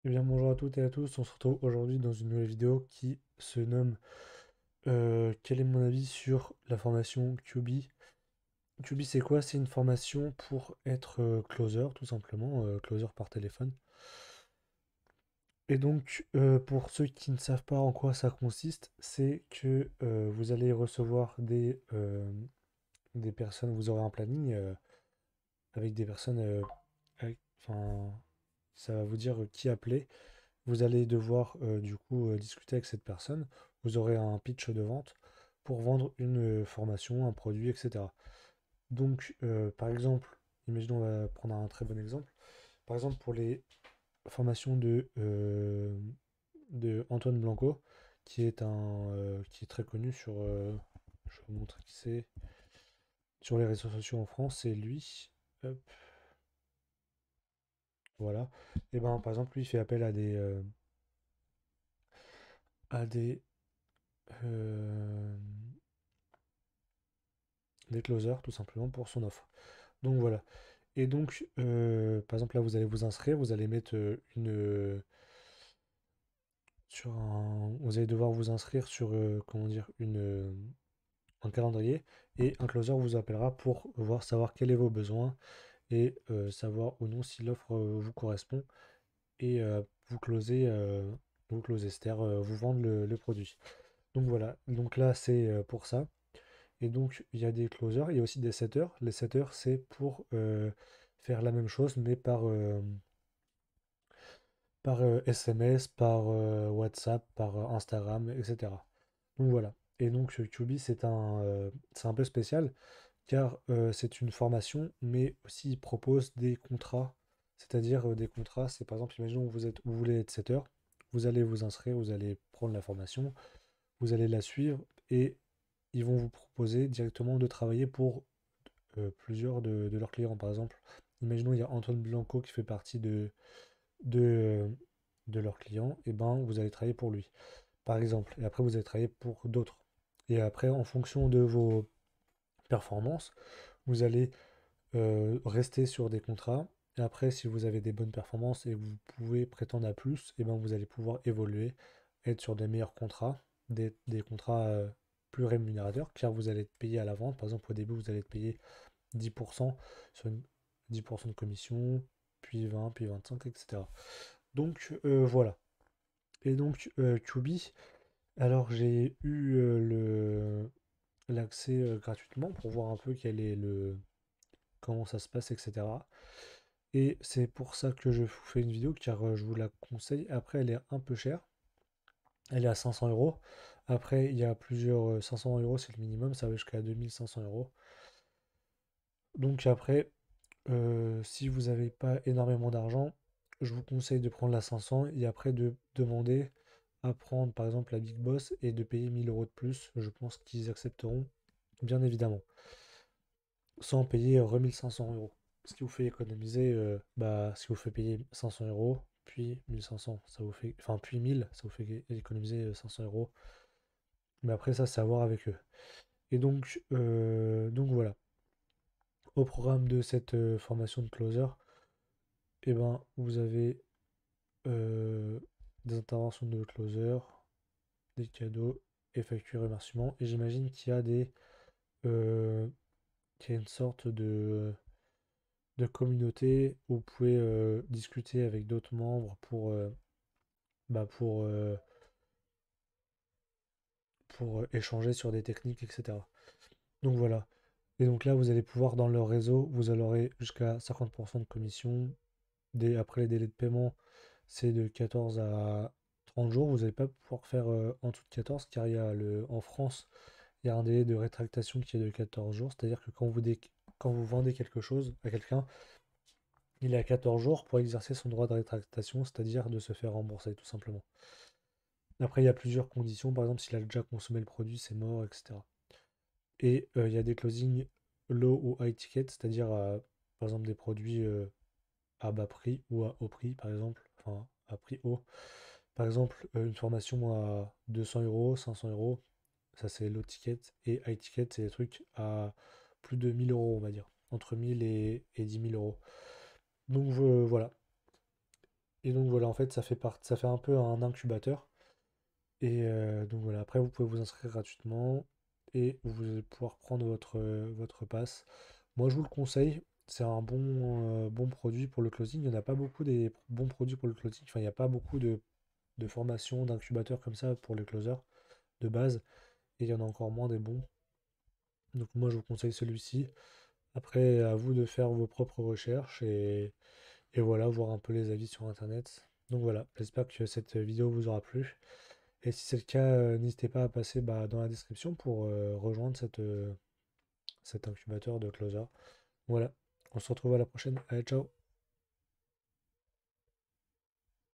Eh bien, bonjour à toutes et à tous, on se retrouve aujourd'hui dans une nouvelle vidéo qui se nomme quel est mon avis sur la formation QB? QB c'est quoi? C'est une formation pour être closer, tout simplement, closer par téléphone. Et donc, pour ceux qui ne savent pas en quoi ça consiste, c'est que vous allez recevoir des personnes, vous aurez un planning avec des personnes, enfin, ça va vous dire qui appeler. Vous allez devoir du coup discuter avec cette personne. Vous aurez un pitch de vente pour vendre une formation, un produit, etc. Donc, par exemple, imaginons, on va prendre un très bon exemple. Par exemple, pour les formations de Antoine Blanco, qui est très connu sur, je vais vous montrer qui c'est, sur les réseaux sociaux en France, c'est lui. Hop, voilà. Et ben, par exemple, lui, il fait appel à euh, des closers, tout simplement, pour son offre. Donc voilà. Et donc, par exemple, là, vous allez vous inscrire, vous allez mettre vous allez devoir vous inscrire sur, comment dire, un calendrier, et un closer vous appellera pour savoir quels sont vos besoins et savoir ou non si l'offre vous correspond et vous closer, c'est-à-dire vous vendre le produit. Donc voilà. Donc là, c'est pour ça. Et donc, il y a des closers, il y a aussi des setters. Les setters, c'est pour faire la même chose, mais par SMS, par WhatsApp, par Instagram, etc. Donc voilà. Et donc, QB, c'est un peu spécial, car c'est une formation, mais aussi il propose des contrats. C'est-à-dire, des contrats, c'est par exemple, imaginons que vous voulez être setter, vous allez vous inscrire, vous allez prendre la formation, vous allez la suivre, et ils vont vous proposer directement de travailler pour plusieurs de leurs clients. Par exemple, imaginons il y a Antoine Blanco qui fait partie de, euh, de leurs clients, et ben vous allez travailler pour lui, par exemple. Et après, vous allez travailler pour d'autres. Et après, en fonction de vos performances, vous allez rester sur des contrats. Et après, si vous avez des bonnes performances et que vous pouvez prétendre à plus, et ben vous allez pouvoir évoluer, être sur des meilleurs contrats, des contrats plus rémunérateurs, car vous allez être payé à la vente. Par exemple, au début, vous allez être payé 10% sur 10% de commission, puis 20, puis 25, etc. Donc voilà. Et donc QB, alors j'ai eu l'accès gratuitement pour voir un peu comment ça se passe, etc. Et c'est pour ça que je vous fais une vidéo, car je vous la conseille. Après, elle est un peu chère. Elle est à 500 euros. Après, il y a 500 euros, c'est le minimum, ça va jusqu'à 2500 euros. Donc après, si vous n'avez pas énormément d'argent, je vous conseille de prendre la 500 et après de demander à prendre par exemple la Big Boss et de payer 1000 euros de plus. Je pense qu'ils accepteront, bien évidemment, sans payer 1500 euros. Ce qui vous fait économiser, ce qui vous fait payer 500 euros, puis 1500, ça vous fait, enfin, puis 1000, ça vous fait économiser 500 euros. Mais après, ça, c'est à voir avec eux. Et donc voilà. Au programme de cette formation de closer, eh ben, vous avez euh, des interventions de closer, des cadeaux, et factures et remerciements. Et j'imagine euh, qu'il y a une sorte de communauté où vous pouvez discuter avec d'autres membres bah, pour, euh, pour échanger sur des techniques, etc. Donc voilà. Et donc là, vous allez pouvoir, dans leur réseau, vous aurez jusqu'à 50% de commission. Après les délais de paiement, c'est de 14 à 30 jours. Vous n'allez pas pouvoir faire en dessous de 14, car en France, il y a un délai de rétractation qui est de 14 jours. C'est-à-dire que quand vous vendez quelque chose à quelqu'un, il a 14 jours pour exercer son droit de rétractation, c'est-à-dire de se faire rembourser, tout simplement. Après, il y a plusieurs conditions. Par exemple, s'il a déjà consommé le produit, c'est mort, etc. Et il y a des closings low ou high ticket, c'est-à-dire par exemple des produits à bas prix ou à haut prix, par exemple, enfin à prix haut. Par exemple, une formation à 200 euros, 500 euros, ça c'est low ticket, et high ticket, c'est des trucs à plus de 1000 euros, on va dire, entre 1000 et 10 000 euros. Donc voilà. Et donc voilà, en fait, ça fait un peu un incubateur. Et donc voilà, après vous pouvez vous inscrire gratuitement et vous allez pouvoir prendre votre pass. Moi je vous le conseille, c'est un bon produit pour le closing. Il n'y en a pas beaucoup des bons produits pour le closing. Enfin, il n'y a pas beaucoup de formations, d'incubateurs comme ça pour les closers de base. Et il y en a encore moins des bons. Donc moi je vous conseille celui-ci. Après, à vous de faire vos propres recherches et voilà, voir un peu les avis sur Internet. Donc voilà, j'espère que cette vidéo vous aura plu. Et si c'est le cas, n'hésitez pas à passer dans la description pour rejoindre cet incubateur de closer. Voilà, on se retrouve à la prochaine. Allez, ciao!